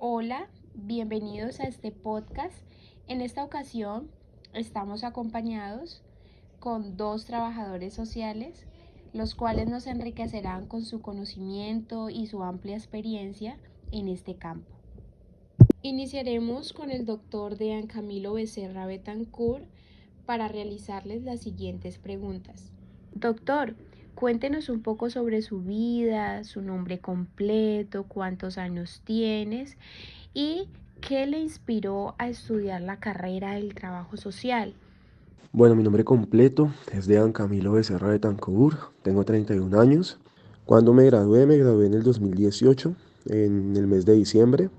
Hola, bienvenidos a este podcast. En esta ocasión estamos acompañados con dos trabajadores sociales, los cuales nos enriquecerán con su conocimiento y su amplia experiencia en este campo. Iniciaremos con el doctor Dean Camilo Becerra Betancourt para realizarles las siguientes preguntas. Doctor, cuéntenos un poco sobre su vida, su nombre completo, cuántos años tienes y qué le inspiró a estudiar la carrera del trabajo social. Bueno, mi nombre completo es Dean Camilo Becerra Betancourt, tengo 31 años. Cuando me gradué en el 2018, en el mes de diciembre,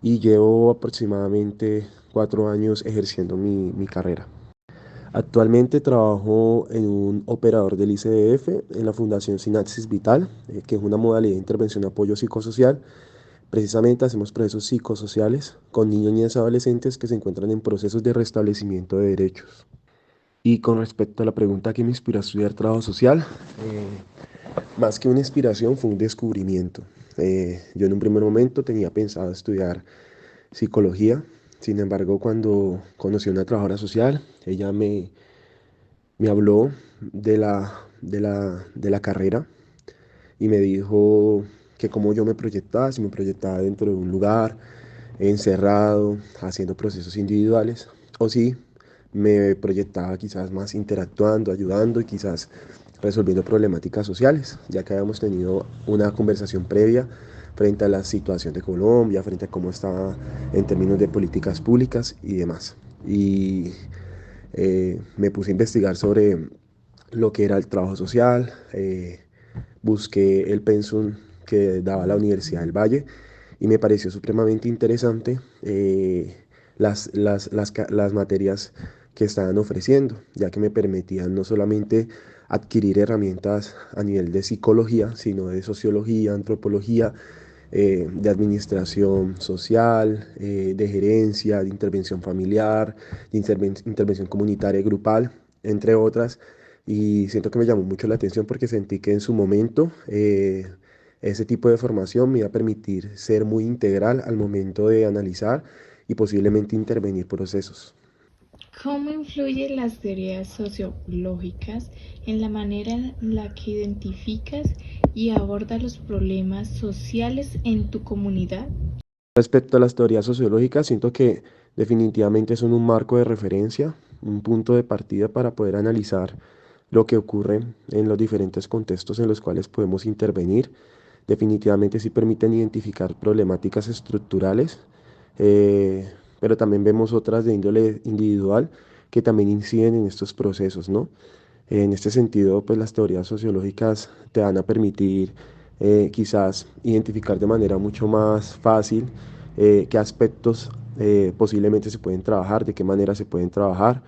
y llevo aproximadamente 4 años ejerciendo mi carrera. Actualmente trabajo en un operador del ICDF en la Fundación Sinapsis Vital, que es una modalidad de intervención de apoyo psicosocial. Precisamente hacemos procesos psicosociales con niños, niñas y adolescentes que se encuentran en procesos de restablecimiento de derechos. Y con respecto a la pregunta que me inspiró a estudiar trabajo social, más que una inspiración fue un descubrimiento. Yo en un primer momento tenía pensado estudiar psicología. Sin embargo, cuando conocí a una trabajadora social, ella me habló de la carrera y me dijo que cómo yo me proyectaba, si me proyectaba dentro de un lugar, encerrado, haciendo procesos individuales, o si me proyectaba quizás más interactuando, ayudando y quizás resolviendo problemáticas sociales, ya que habíamos tenido una conversación previa frente a la situación de Colombia, frente a cómo estaba en términos de políticas públicas y demás. Y me puse a investigar sobre lo que era el trabajo social, busqué el pensum que daba la Universidad del Valle y me pareció supremamente interesante las materias que estaban ofreciendo, ya que me permitían no solamente adquirir herramientas a nivel de psicología, sino de sociología, antropología, de administración social, de gerencia, de intervención familiar, de intervención comunitaria y grupal, entre otras. Y siento que me llamó mucho la atención porque sentí que en su momento ese tipo de formación me iba a permitir ser muy integral al momento de analizar y posiblemente intervenir procesos. ¿Cómo influyen las teorías sociológicas en la manera en la que identificas y abordas los problemas sociales en tu comunidad? Respecto a las teorías sociológicas, siento que definitivamente son un marco de referencia, un punto de partida para poder analizar lo que ocurre en los diferentes contextos en los cuales podemos intervenir. Definitivamente sí permiten identificar problemáticas estructurales, pero también vemos otras de índole individual que también inciden en estos procesos, ¿no? En este sentido, pues las teorías sociológicas te van a permitir quizás identificar de manera mucho más fácil qué aspectos posiblemente se pueden trabajar, de qué manera se pueden trabajar.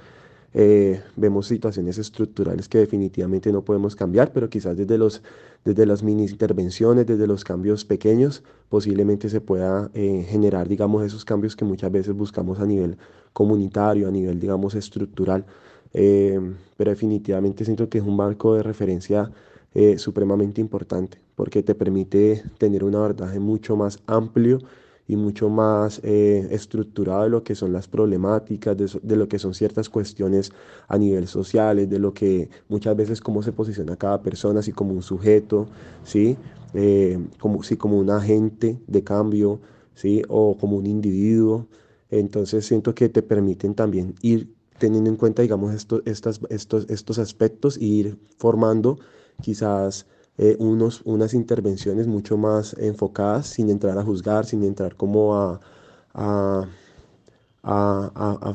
Vemos situaciones estructurales que definitivamente no podemos cambiar, pero quizás desde las mini intervenciones, desde los cambios pequeños, posiblemente se pueda generar, digamos, esos cambios que muchas veces buscamos a nivel comunitario, a nivel, digamos, estructural. Eh, pero definitivamente siento que es un marco de referencia supremamente importante, porque te permite tener un abordaje mucho más amplio y mucho más estructurado de lo que son las problemáticas, de lo que son ciertas cuestiones a nivel sociales, de lo que muchas veces cómo se posiciona cada persona, así como un sujeto, ¿sí? Como, sí, como un agente de cambio, ¿sí? O como un individuo. Entonces siento que te permiten también ir teniendo en cuenta, digamos, estos aspectos e ir formando quizás unas intervenciones mucho más enfocadas, sin entrar a juzgar, sin entrar como a, a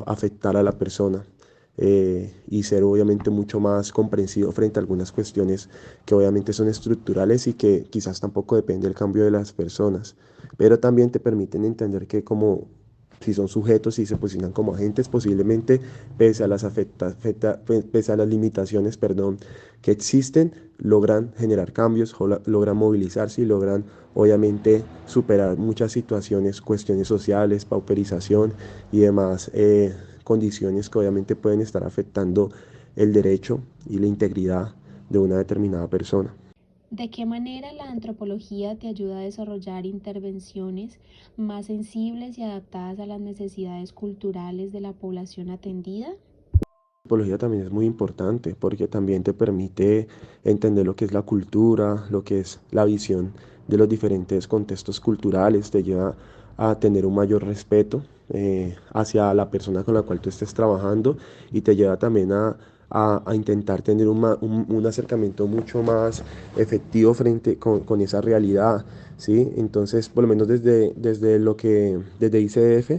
afectar a la persona. Y ser obviamente mucho más comprensivo frente a algunas cuestiones que obviamente son estructurales y que quizás tampoco depende del cambio de las personas, pero también te permiten entender que como si son sujetos y se posicionan como agentes, posiblemente pese a pese a las limitaciones, perdón, que existen, logran generar cambios, logran movilizarse y logran obviamente superar muchas situaciones, cuestiones sociales, pauperización y demás condiciones que obviamente pueden estar afectando el derecho y la integridad de una determinada persona. ¿De qué manera la antropología te ayuda a desarrollar intervenciones más sensibles y adaptadas a las necesidades culturales de la población atendida? La antropología también es muy importante porque también te permite entender lo que es la cultura, lo que es la visión de los diferentes contextos culturales, te lleva a tener un mayor respeto hacia la persona con la cual tú estés trabajando y te lleva también a intentar tener un acercamiento mucho más efectivo frente con esa realidad, ¿sí? Entonces, por lo menos desde ICF,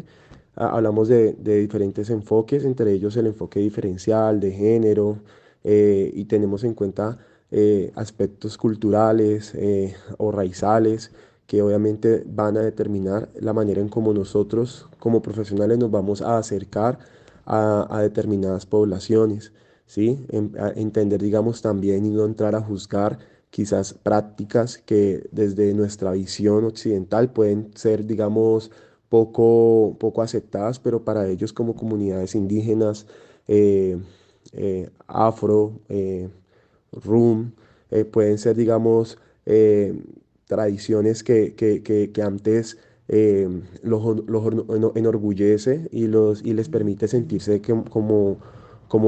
hablamos de diferentes enfoques, entre ellos el enfoque diferencial, de género, y tenemos en cuenta aspectos culturales o raizales que obviamente van a determinar la manera en cómo nosotros como profesionales nos vamos a acercar a determinadas poblaciones, ¿sí? A entender, digamos, también y no entrar a juzgar quizás prácticas que desde nuestra visión occidental pueden ser, digamos, poco aceptadas, pero para ellos como comunidades indígenas, eh, afro, rum, pueden ser, digamos, tradiciones que antes enorgullece y les permite sentirse como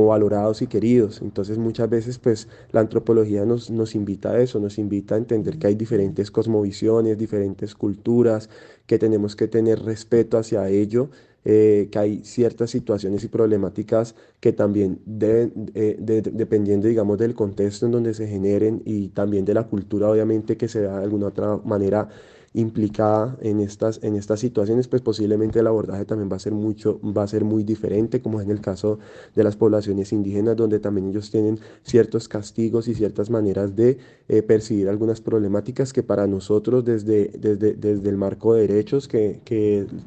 valorados y queridos. Entonces muchas veces pues la antropología nos invita a eso, nos invita a entender que hay diferentes cosmovisiones, diferentes culturas, que tenemos que tener respeto hacia ello, que hay ciertas situaciones y problemáticas que también deben, dependiendo, digamos, del contexto en donde se generen y también de la cultura, obviamente, que se da de alguna otra manera implicada en estas situaciones, pues posiblemente el abordaje también va a ser muy diferente, como es en el caso de las poblaciones indígenas, donde también ellos tienen ciertos castigos y ciertas maneras de percibir algunas problemáticas que para nosotros desde el marco de derechos que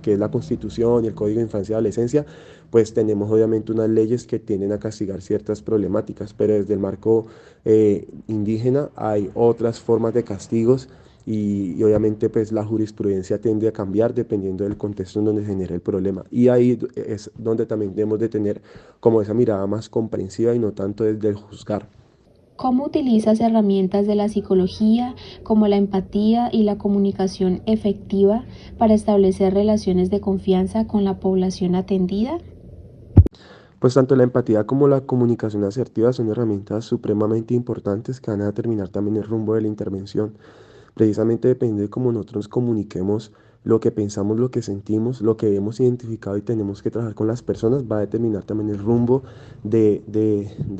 es la Constitución y el Código de Infancia y Adolescencia, pues tenemos obviamente unas leyes que tienden a castigar ciertas problemáticas, pero desde el marco indígena hay otras formas de castigos y obviamente pues la jurisprudencia tiende a cambiar dependiendo del contexto en donde se genera el problema. Y ahí es donde también debemos de tener como esa mirada más comprensiva y no tanto desde el juzgar. ¿Cómo utilizas herramientas de la psicología como la empatía y la comunicación efectiva para establecer relaciones de confianza con la población atendida? Pues tanto la empatía como la comunicación asertiva son herramientas supremamente importantes que van a determinar también el rumbo de la intervención. Precisamente depende de cómo nosotros comuniquemos lo que pensamos, lo que sentimos, lo que hemos identificado y tenemos que trabajar con las personas, va a determinar también el rumbo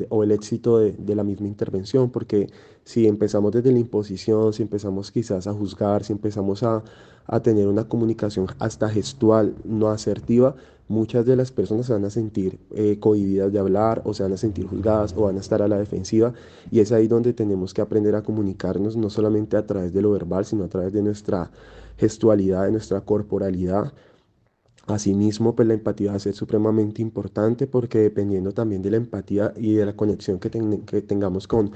o el éxito de la misma intervención, porque si empezamos desde la imposición, si empezamos quizás a juzgar, si empezamos a tener una comunicación hasta gestual no asertiva, muchas de las personas se van a sentir cohibidas de hablar o se van a sentir juzgadas o van a estar a la defensiva y es ahí donde tenemos que aprender a comunicarnos, no solamente a través de lo verbal, sino a través de nuestra gestualidad, de nuestra corporalidad. Asimismo, pues la empatía va a ser supremamente importante porque dependiendo también de la empatía y de la conexión que tengamos con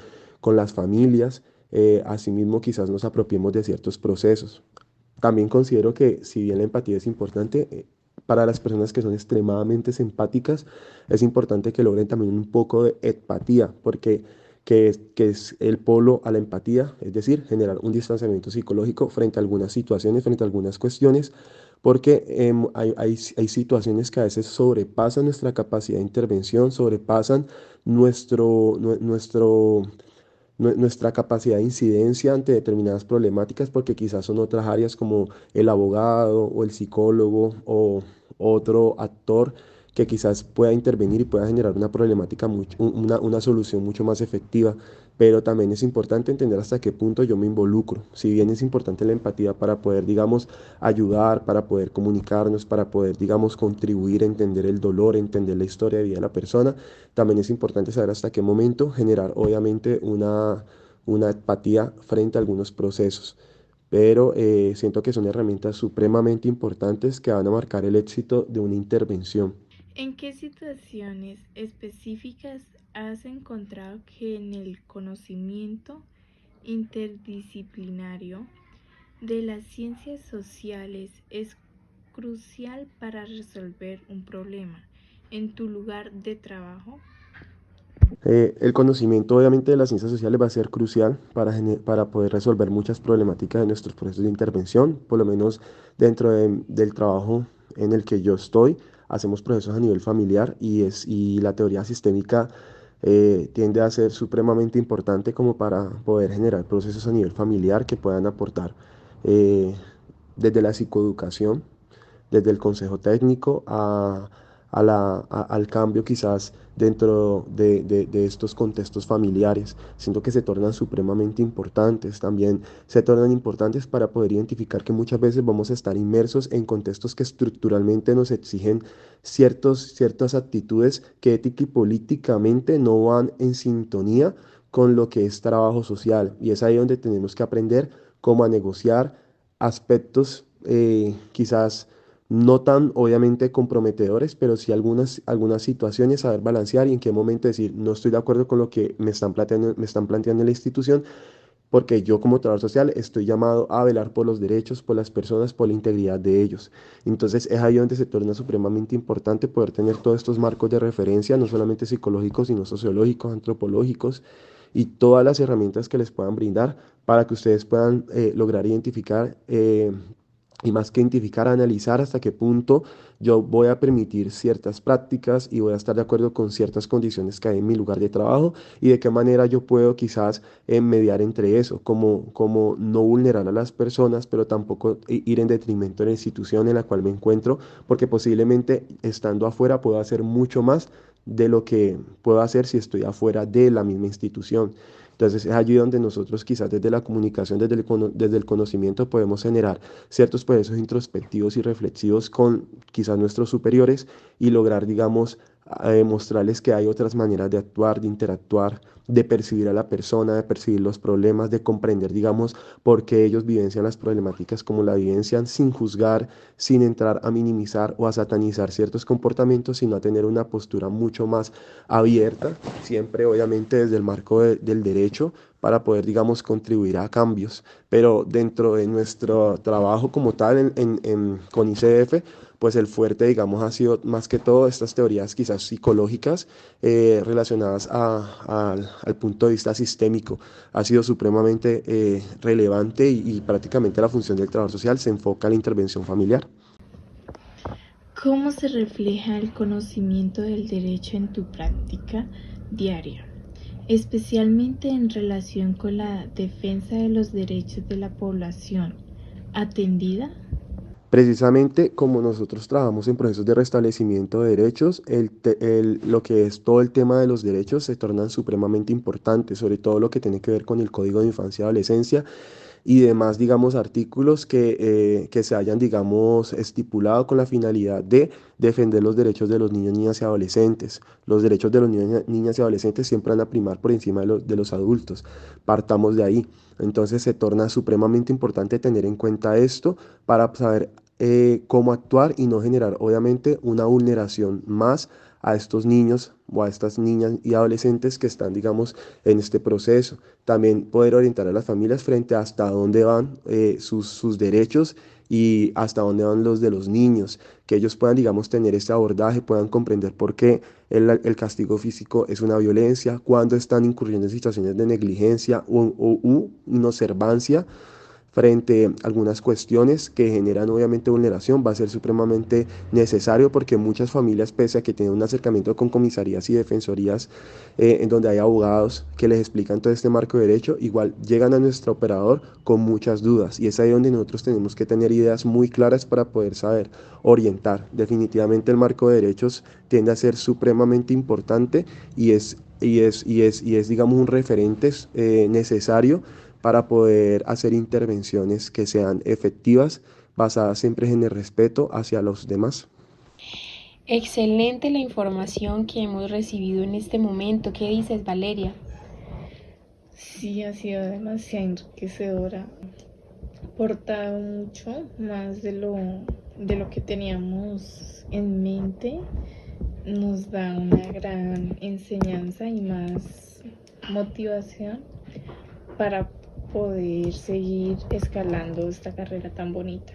las familias, asimismo quizás nos apropiemos de ciertos procesos. También considero que si bien la empatía es importante, para las personas que son extremadamente empáticas, es importante que logren también un poco de empatía, porque que es el polo a la empatía, es decir, generar un distanciamiento psicológico frente a algunas situaciones, frente a algunas cuestiones, porque hay situaciones que a veces sobrepasan nuestra capacidad de intervención, sobrepasan nuestra capacidad de incidencia ante determinadas problemáticas, porque quizás son otras áreas como el abogado o el psicólogo o otro actor que quizás pueda intervenir y pueda generar una problemática, una solución mucho más efectiva. Pero también es importante entender hasta qué punto yo me involucro. Si bien es importante la empatía para poder, digamos, ayudar, para poder comunicarnos, para poder, digamos, contribuir a entender el dolor, entender la historia de vida de la persona, también es importante saber hasta qué momento generar, obviamente, una empatía frente a algunos procesos. Pero siento que son herramientas supremamente importantes que van a marcar el éxito de una intervención. ¿En qué situaciones específicas has encontrado que en el conocimiento interdisciplinario de las ciencias sociales es crucial para resolver un problema en tu lugar de trabajo? El conocimiento obviamente de las ciencias sociales va a ser crucial para poder resolver muchas problemáticas de nuestros procesos de intervención, por lo menos dentro del trabajo en el que yo estoy, hacemos procesos a nivel familiar y la teoría sistémica tiende a ser supremamente importante como para poder generar procesos a nivel familiar que puedan aportar eh, desde la psicoeducación, desde el consejo técnico al cambio quizás dentro de estos contextos familiares. Siento que se tornan supremamente importantes. También se tornan importantes para poder identificar que muchas veces vamos a estar inmersos en contextos que estructuralmente nos exigen ciertas actitudes que ética y políticamente no van en sintonía con lo que es trabajo social. Y es ahí donde tenemos que aprender cómo a negociar aspectos quizás no tan obviamente comprometedores, pero sí algunas situaciones, saber balancear y en qué momento decir, no estoy de acuerdo con lo que me están planteando en la institución, porque yo como trabajador social estoy llamado a velar por los derechos, por las personas, por la integridad de ellos. Entonces es ahí donde se torna supremamente importante poder tener todos estos marcos de referencia, no solamente psicológicos, sino sociológicos, antropológicos y todas las herramientas que les puedan brindar para que ustedes puedan lograr identificar y más que identificar, analizar hasta qué punto yo voy a permitir ciertas prácticas y voy a estar de acuerdo con ciertas condiciones que hay en mi lugar de trabajo y de qué manera yo puedo quizás mediar entre eso, como no vulnerar a las personas, pero tampoco ir en detrimento de la institución en la cual me encuentro, porque posiblemente estando afuera puedo hacer mucho más de lo que puedo hacer si estoy afuera de la misma institución. Entonces es allí donde nosotros quizás desde la comunicación, desde el conocimiento podemos generar ciertos procesos introspectivos y reflexivos con quizás nuestros superiores y lograr, digamos, mostrarles que hay otras maneras de actuar, de interactuar, de percibir a la persona, de percibir los problemas, de comprender, digamos, por qué ellos vivencian las problemáticas como la vivencian, sin juzgar, sin entrar a minimizar o a satanizar ciertos comportamientos, sino a tener una postura mucho más abierta, siempre obviamente desde el marco del derecho, para poder, digamos, contribuir a cambios. Pero dentro de nuestro trabajo como tal con ICF, pues el fuerte, digamos, ha sido más que todo estas teorías quizás psicológicas relacionadas al punto de vista sistémico. Ha sido supremamente relevante y prácticamente la función del trabajo social se enfoca en la intervención familiar. ¿Cómo se refleja el conocimiento del derecho en tu práctica diaria, especialmente en relación con la defensa de los derechos de la población atendida? Precisamente como nosotros trabajamos en procesos de restablecimiento de derechos, lo que es todo el tema de los derechos se tornan supremamente importantes, sobre todo lo que tiene que ver con el Código de Infancia y Adolescencia y demás, digamos, artículos que se hayan, digamos, estipulado con la finalidad de defender los derechos de los niños, niñas y adolescentes. Los derechos de los niños, niñas y adolescentes siempre van a primar por encima de los adultos. Partamos de ahí. Entonces se torna supremamente importante tener en cuenta esto para saber cómo actuar y no generar, obviamente, una vulneración más a estos niños o a estas niñas y adolescentes que están, digamos, en este proceso. También poder orientar a las familias frente a hasta dónde van sus derechos y hasta dónde van los de los niños, que ellos puedan, digamos, tener este abordaje, puedan comprender por qué el castigo físico es una violencia, cuando están incurriendo en situaciones de negligencia u inobservancia frente a algunas cuestiones que generan obviamente vulneración, va a ser supremamente necesario porque muchas familias, pese a que tienen un acercamiento con comisarías y defensorías en donde hay abogados que les explican todo este marco de derecho, igual llegan a nuestro operador con muchas dudas y es ahí donde nosotros tenemos que tener ideas muy claras para poder saber orientar. Definitivamente el marco de derechos tiende a ser supremamente importante y es digamos, un referente necesario para poder hacer intervenciones que sean efectivas, basadas siempre en el respeto hacia los demás. Excelente la información que hemos recibido en este momento. ¿Qué dices, Valeria? Sí, ha sido demasiado enriquecedora. Aportado mucho más de lo que teníamos en mente. Nos da una gran enseñanza y más motivación para poder seguir escalando esta carrera tan bonita.